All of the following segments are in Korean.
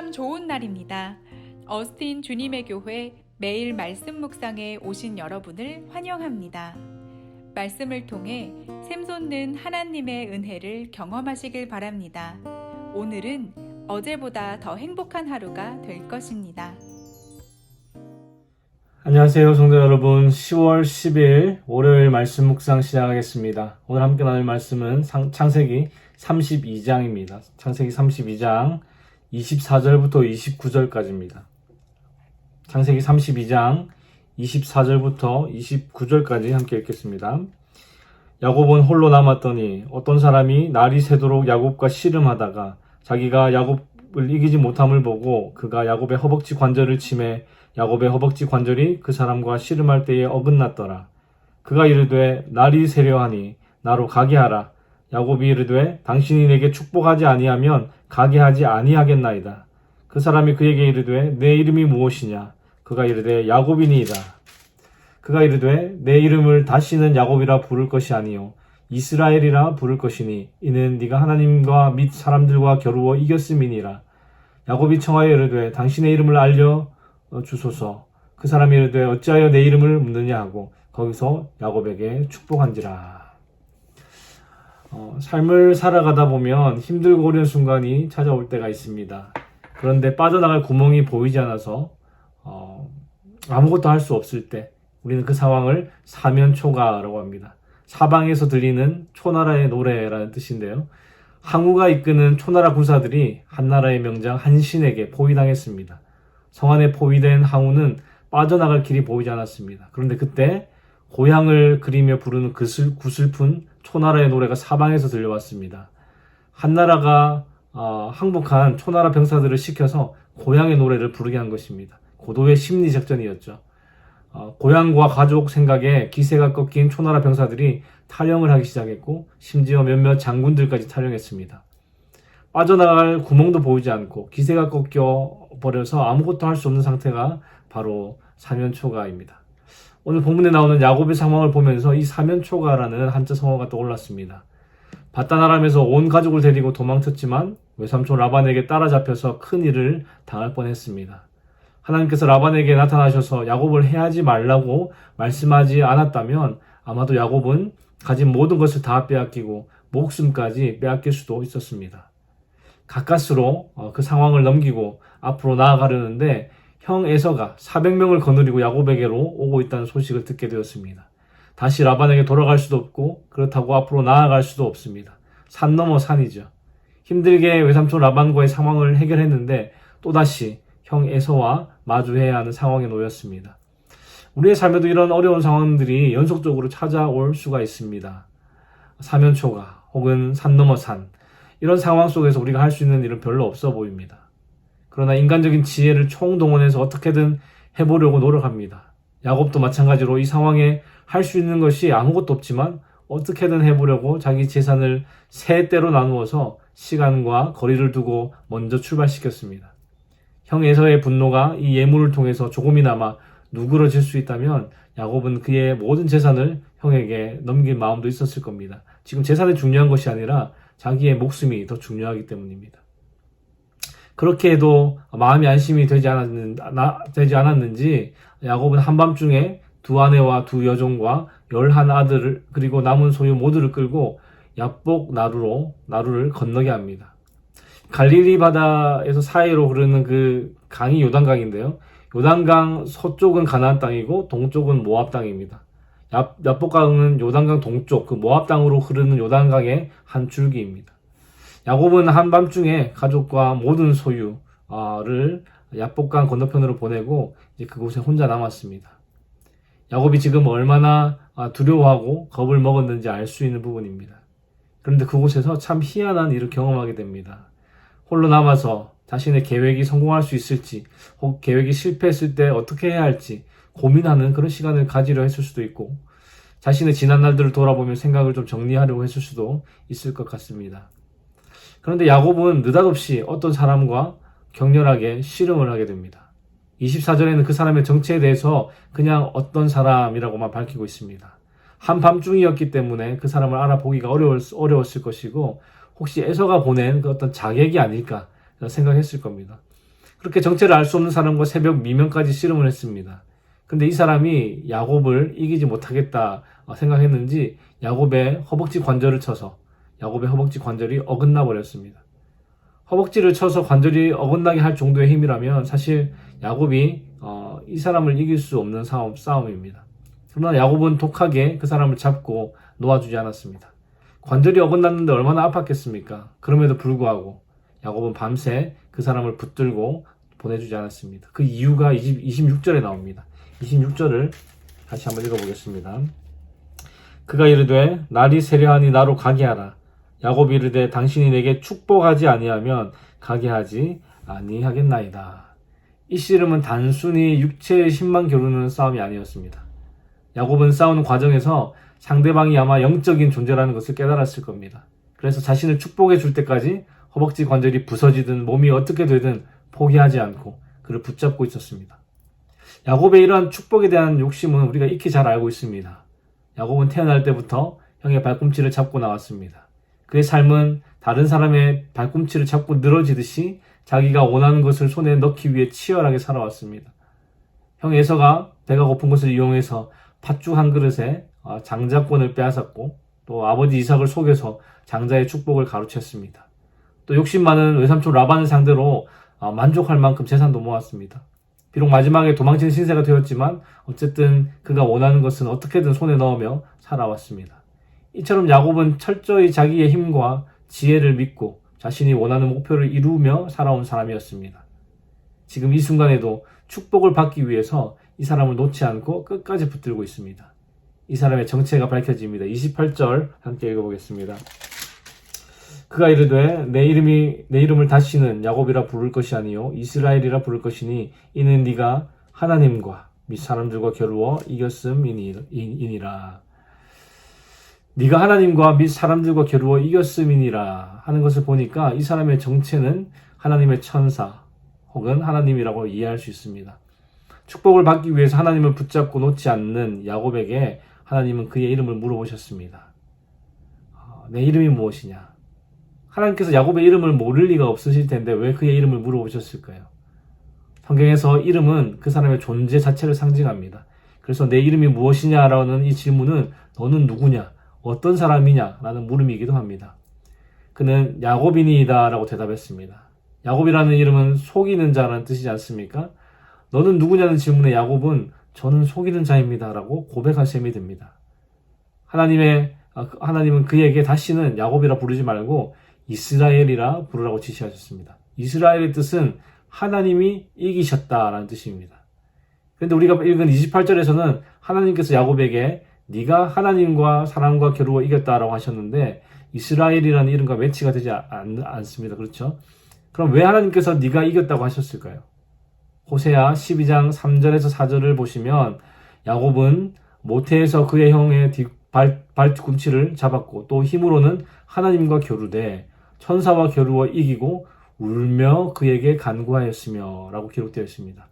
참 좋은 날입니다. 어스틴 주님의 교회 매일 말씀 묵상에 오신 여러분을 환영합니다. 말씀을 통해 샘솟는 하나님의 은혜를 경험하시길 바랍니다. 오늘은 어제보다 더 행복한 하루가 될 것입니다. 안녕하세요 성도 여러분. 10월 10일 월요일 말씀 묵상 시작하겠습니다. 오늘 함께 나눌 말씀은 창세기 32장입니다. 창세기 32장 24절부터 29절까지입니다. 창세기 32장 24절부터 29절까지 함께 읽겠습니다. 야곱은 홀로 남았더니 어떤 사람이 날이 새도록 야곱과 씨름하다가 자기가 야곱을 이기지 못함을 보고 그가 야곱의 허벅지 관절을 치매 야곱의 허벅지 관절이 그 사람과 씨름할 때에 어긋났더라. 그가 이르되 날이 새려 하니 나로 가게 하라. 야곱이 이르되 당신이 내게 축복하지 아니하면 가게 하지 아니하겠나이다. 그 사람이 그에게 이르되 내 이름이 무엇이냐? 그가 이르되 야곱이니이다. 그가 이르되 내 이름을 다시는 야곱이라 부를 것이 아니요 이스라엘이라 부를 것이니 이는 네가 하나님과 및 사람들과 겨루어 이겼음이니라. 야곱이 청하여 이르되 당신의 이름을 알려 주소서. 그 사람이 이르되 어찌하여 내 이름을 묻느냐 하고 거기서 야곱에게 축복한지라. 삶을 살아가다 보면 힘들고 어려운 순간이 찾아올 때가 있습니다. 그런데 빠져나갈 구멍이 보이지 않아서 아무것도 할 수 없을 때 우리는 그 상황을 사면초가라고 합니다. 사방에서 들리는 초나라의 노래라는 뜻인데요. 항우가 이끄는 초나라 군사들이 한나라의 명장 한신에게 포위당했습니다. 성 안에 포위된 항우는 빠져나갈 길이 보이지 않았습니다. 그런데 그때 고향을 그리며 부르는 구슬픈 초나라의 노래가 사방에서 들려왔습니다. 한나라가 항복한 초나라 병사들을 시켜서 고향의 노래를 부르게 한 것입니다. 고도의 심리작전이었죠. 고향과 가족 생각에 기세가 꺾인 초나라 병사들이 탈영을 하기 시작했고 심지어 몇몇 장군들까지 탈영했습니다. 빠져나갈 구멍도 보이지 않고 기세가 꺾여 버려서 아무것도 할 수 없는 상태가 바로 사면초가입니다. 오늘 본문에 나오는 야곱의 상황을 보면서 이 사면초가라는 한자 성어가 떠올랐습니다. 바다나람에서 온 가족을 데리고 도망쳤지만 외삼촌 라반에게 따라잡혀서 큰 일을 당할 뻔했습니다. 하나님께서 라반에게 나타나셔서 야곱을 해하지 말라고 말씀하지 않았다면 아마도 야곱은 가진 모든 것을 다 빼앗기고 목숨까지 빼앗길 수도 있었습니다. 가까스로 그 상황을 넘기고 앞으로 나아가려는데 형 에서가 400명을 거느리고 야곱에게로 오고 있다는 소식을 듣게 되었습니다. 다시 라반에게 돌아갈 수도 없고 그렇다고 앞으로 나아갈 수도 없습니다. 산 넘어 산이죠. 힘들게 외삼촌 라반과의 상황을 해결했는데 또다시 형 에서와 마주해야 하는 상황에 놓였습니다. 우리의 삶에도 이런 어려운 상황들이 연속적으로 찾아올 수가 있습니다. 사면초가 혹은 산 넘어 산, 이런 상황 속에서 우리가 할 수 있는 일은 별로 없어 보입니다. 그러나 인간적인 지혜를 총동원해서 어떻게든 해보려고 노력합니다. 야곱도 마찬가지로 이 상황에 할 수 있는 것이 아무것도 없지만 어떻게든 해보려고 자기 재산을 세 대로 나누어서 시간과 거리를 두고 먼저 출발시켰습니다. 형 에서의 분노가 이 예물을 통해서 조금이나마 누그러질 수 있다면 야곱은 그의 모든 재산을 형에게 넘길 마음도 있었을 겁니다. 지금 재산이 중요한 것이 아니라 자기의 목숨이 더 중요하기 때문입니다. 그렇게 해도 마음이 안심이 되지 않았는지 야곱은 한밤중에 두 아내와 두 여종과 11아들을 그리고 남은 소유 모두를 끌고 야복 나루를 건너게 합니다. 갈릴리 바다에서 사이로 흐르는 그 강이 요단강인데요. 요단강 서쪽은 가나안 땅이고 동쪽은 모압 땅입니다. 야복강은 요단강 동쪽 그 모압 땅으로 흐르는 요단강의 한 줄기입니다. 야곱은 한밤중에 가족과 모든 소유를 야복강 건너편으로 보내고 이제 그곳에 혼자 남았습니다. 야곱이 지금 얼마나 두려워하고 겁을 먹었는지 알 수 있는 부분입니다. 그런데 그곳에서 참 희한한 일을 경험하게 됩니다. 홀로 남아서 자신의 계획이 성공할 수 있을지 혹 계획이 실패했을 때 어떻게 해야 할지 고민하는 그런 시간을 가지려 했을 수도 있고 자신의 지난 날들을 돌아보며 생각을 좀 정리하려고 했을 수도 있을 것 같습니다. 그런데 야곱은 느닷없이 어떤 사람과 격렬하게 씨름을 하게 됩니다. 24절에는 그 사람의 정체에 대해서 그냥 어떤 사람이라고만 밝히고 있습니다. 한밤중이었기 때문에 그 사람을 알아보기가 어려웠을 것이고 혹시 에서가 보낸 그 어떤 자객이 아닐까 생각했을 겁니다. 그렇게 정체를 알 수 없는 사람과 새벽 미명까지 씨름을 했습니다. 근데 이 사람이 야곱을 이기지 못하겠다 생각했는지 야곱의 허벅지 관절을 쳐서 야곱의 허벅지 관절이 어긋나 버렸습니다. 허벅지를 쳐서 관절이 어긋나게 할 정도의 힘이라면 사실 야곱이 이 사람을 이길 수 없는 싸움입니다. 그러나 야곱은 독하게 그 사람을 잡고 놓아주지 않았습니다. 관절이 어긋났는데 얼마나 아팠겠습니까? 그럼에도 불구하고 야곱은 밤새 그 사람을 붙들고 보내주지 않았습니다. 그 이유가 26절에 나옵니다. 26절을 다시 한번 읽어보겠습니다. 그가 이르되 날이 세려하니 나로 가게 하라. 야곱이 이르되 당신이 내게 축복하지 아니하면 가게 하지 아니하겠나이다. 이 씨름은 단순히 육체의 힘만 겨루는 싸움이 아니었습니다. 야곱은 싸우는 과정에서 상대방이 아마 영적인 존재라는 것을 깨달았을 겁니다. 그래서 자신을 축복해 줄 때까지 허벅지 관절이 부서지든 몸이 어떻게 되든 포기하지 않고 그를 붙잡고 있었습니다. 야곱의 이러한 축복에 대한 욕심은 우리가 익히 잘 알고 있습니다. 야곱은 태어날 때부터 형의 발꿈치를 잡고 나왔습니다. 그의 삶은 다른 사람의 발꿈치를 잡고 늘어지듯이 자기가 원하는 것을 손에 넣기 위해 치열하게 살아왔습니다. 형 에서가 배가 고픈 것을 이용해서 팥죽 한 그릇에 장자권을 빼앗았고 또 아버지 이삭을 속여서 장자의 축복을 가로챘습니다. 또 욕심 많은 외삼촌 라반을 상대로 만족할 만큼 재산도 모았습니다. 비록 마지막에 도망친 신세가 되었지만 어쨌든 그가 원하는 것은 어떻게든 손에 넣으며 살아왔습니다. 이처럼 야곱은 철저히 자기의 힘과 지혜를 믿고 자신이 원하는 목표를 이루며 살아온 사람이었습니다. 지금 이 순간에도 축복을 받기 위해서 이 사람을 놓지 않고 끝까지 붙들고 있습니다. 이 사람의 정체가 밝혀집니다. 28절 함께 읽어보겠습니다. 그가 이르되 내 이름을 다시는 야곱이라 부를 것이 아니요 이스라엘이라 부를 것이니 이는 네가 하나님과 및 사람들과 겨루어 이겼음이니라. 네가 하나님과 및 사람들과 겨루어 이겼음이니라 하는 것을 보니까 이 사람의 정체는 하나님의 천사 혹은 하나님이라고 이해할 수 있습니다. 축복을 받기 위해서 하나님을 붙잡고 놓지 않는 야곱에게 하나님은 그의 이름을 물어보셨습니다. 내 이름이 무엇이냐? 하나님께서 야곱의 이름을 모를 리가 없으실 텐데 왜 그의 이름을 물어보셨을까요? 성경에서 이름은 그 사람의 존재 자체를 상징합니다. 그래서 내 이름이 무엇이냐라는 이 질문은 너는 누구냐? 어떤 사람이냐? 라는 물음이기도 합니다. 그는 야곱이니이다 라고 대답했습니다. 야곱이라는 이름은 속이는 자라는 뜻이지 않습니까? 너는 누구냐는 질문에 야곱은 저는 속이는 자입니다 라고 고백한 셈이 됩니다. 하나님은 그에게 다시는 야곱이라 부르지 말고 이스라엘이라 부르라고 지시하셨습니다. 이스라엘의 뜻은 하나님이 이기셨다라는 뜻입니다. 그런데 우리가 읽은 28절에서는 하나님께서 야곱에게 네가 하나님과 사람과 겨루어 이겼다라고 하셨는데 이스라엘이라는 이름과 매치가 되지 않습니다. 그렇죠? 그럼 왜 하나님께서 네가 이겼다고 하셨을까요? 호세아 12장 3절에서 4절을 보시면 야곱은 모태에서 그의 형의 발꿈치를 잡았고 또 힘으로는 하나님과 겨루되 천사와 겨루어 이기고 울며 그에게 간구하였으며 라고 기록되어 있습니다.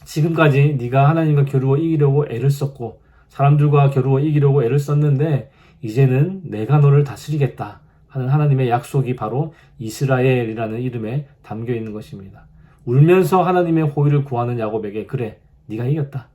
지금까지 네가 하나님과 겨루어 이기려고 애를 썼고 사람들과 겨루어 이기려고 애를 썼는데 이제는 내가 너를 다스리겠다 하는 하나님의 약속이 바로 이스라엘이라는 이름에 담겨 있는 것입니다. 울면서 하나님의 호의를 구하는 야곱에게 그래 네가 이겼다.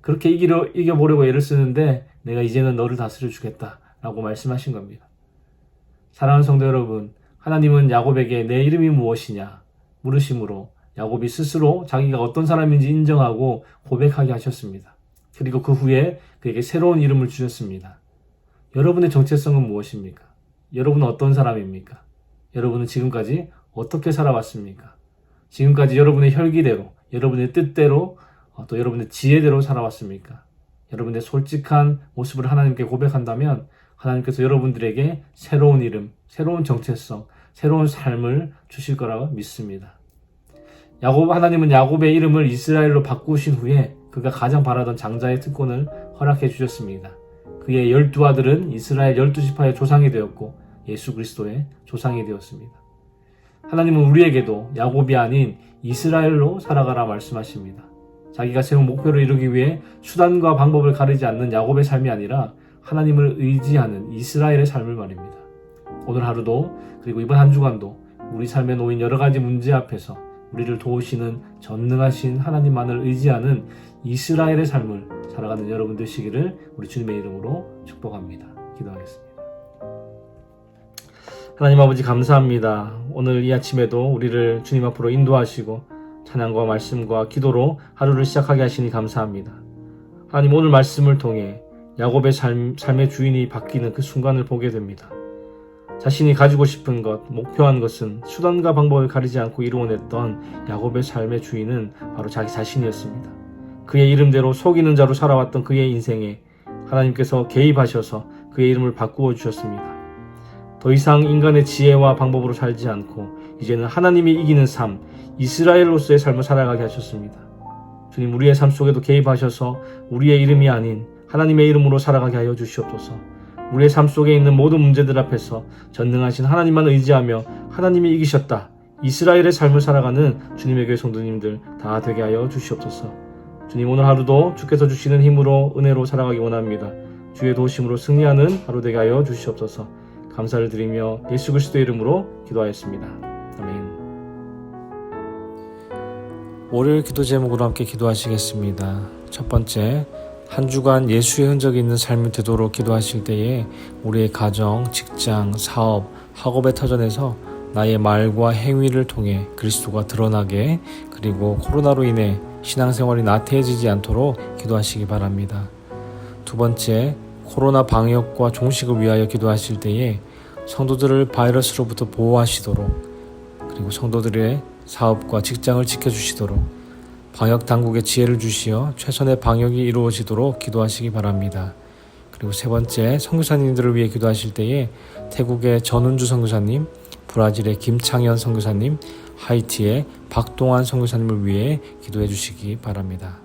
그렇게 이겨보려고 애를 쓰는데 내가 이제는 너를 다스려 주겠다 라고 말씀하신 겁니다. 사랑하는 성도 여러분, 하나님은 야곱에게 내 이름이 무엇이냐 물으심으로 야곱이 스스로 자기가 어떤 사람인지 인정하고 고백하게 하셨습니다. 그리고 그 후에 그에게 새로운 이름을 주셨습니다. 여러분의 정체성은 무엇입니까? 여러분은 어떤 사람입니까? 여러분은 지금까지 어떻게 살아왔습니까? 지금까지 여러분의 혈기대로, 여러분의 뜻대로, 또 여러분의 지혜대로 살아왔습니까? 여러분의 솔직한 모습을 하나님께 고백한다면 하나님께서 여러분들에게 새로운 이름, 새로운 정체성, 새로운 삶을 주실 거라고 믿습니다. 하나님은 야곱의 이름을 이스라엘로 바꾸신 후에 그가 가장 바라던 장자의 특권을 허락해 주셨습니다. 그의 12아들은 이스라엘 12지파의 조상이 되었고 예수 그리스도의 조상이 되었습니다. 하나님은 우리에게도 야곱이 아닌 이스라엘로 살아가라 말씀하십니다. 자기가 세운 목표를 이루기 위해 수단과 방법을 가리지 않는 야곱의 삶이 아니라 하나님을 의지하는 이스라엘의 삶을 말입니다. 오늘 하루도 그리고 이번 한 주간도 우리 삶에 놓인 여러 가지 문제 앞에서 우리를 도우시는 전능하신 하나님만을 의지하는 이스라엘의 삶을 살아가는 여러분 되시기를 우리 주님의 이름으로 축복합니다. 기도하겠습니다. 하나님 아버지 감사합니다. 오늘 이 아침에도 우리를 주님 앞으로 인도하시고 찬양과 말씀과 기도로 하루를 시작하게 하시니 감사합니다. 하나님 오늘 말씀을 통해 야곱의 삶의 주인이 바뀌는 그 순간을 보게 됩니다. 자신이 가지고 싶은 것, 목표한 것은 수단과 방법을 가리지 않고 이루어냈던 야곱의 삶의 주인은 바로 자기 자신이었습니다. 그의 이름대로 속이는 자로 살아왔던 그의 인생에 하나님께서 개입하셔서 그의 이름을 바꾸어 주셨습니다. 더 이상 인간의 지혜와 방법으로 살지 않고 이제는 하나님이 이기는 삶, 이스라엘로서의 삶을 살아가게 하셨습니다. 주님, 우리의 삶 속에도 개입하셔서 우리의 이름이 아닌 하나님의 이름으로 살아가게 하여 주시옵소서. 우리의 삶 속에 있는 모든 문제들 앞에서 전능하신 하나님만 의지하며 하나님이 이기셨다, 이스라엘의 삶을 살아가는 주님의 교회 성도님들 다 되게 하여 주시옵소서. 주님, 오늘 하루도 주께서 주시는 힘으로 은혜로 살아가기 원합니다. 주의 도우심으로 승리하는 하루 되게 하여 주시옵소서. 감사를 드리며 예수 그리스도의 이름으로 기도하였습니다. 아멘. 월요일 기도 제목으로 함께 기도하시겠습니다. 첫 번째, 한 주간 예수의 흔적이 있는 삶이 되도록 기도하실 때에 우리의 가정, 직장, 사업, 학업의 터전에서 나의 말과 행위를 통해 그리스도가 드러나게, 그리고 코로나로 인해 신앙생활이 나태해지지 않도록 기도하시기 바랍니다. 두 번째, 코로나 방역과 종식을 위하여 기도하실 때에 성도들을 바이러스로부터 보호하시도록, 그리고 성도들의 사업과 직장을 지켜주시도록 방역 당국에 지혜를 주시어 최선의 방역이 이루어지도록 기도하시기 바랍니다. 그리고 세 번째, 선교사님들을 위해 기도하실 때에 태국의 전운주 선교사님, 브라질의 김창현 선교사님, 하이티의 박동환 선교사님을 위해 기도해 주시기 바랍니다.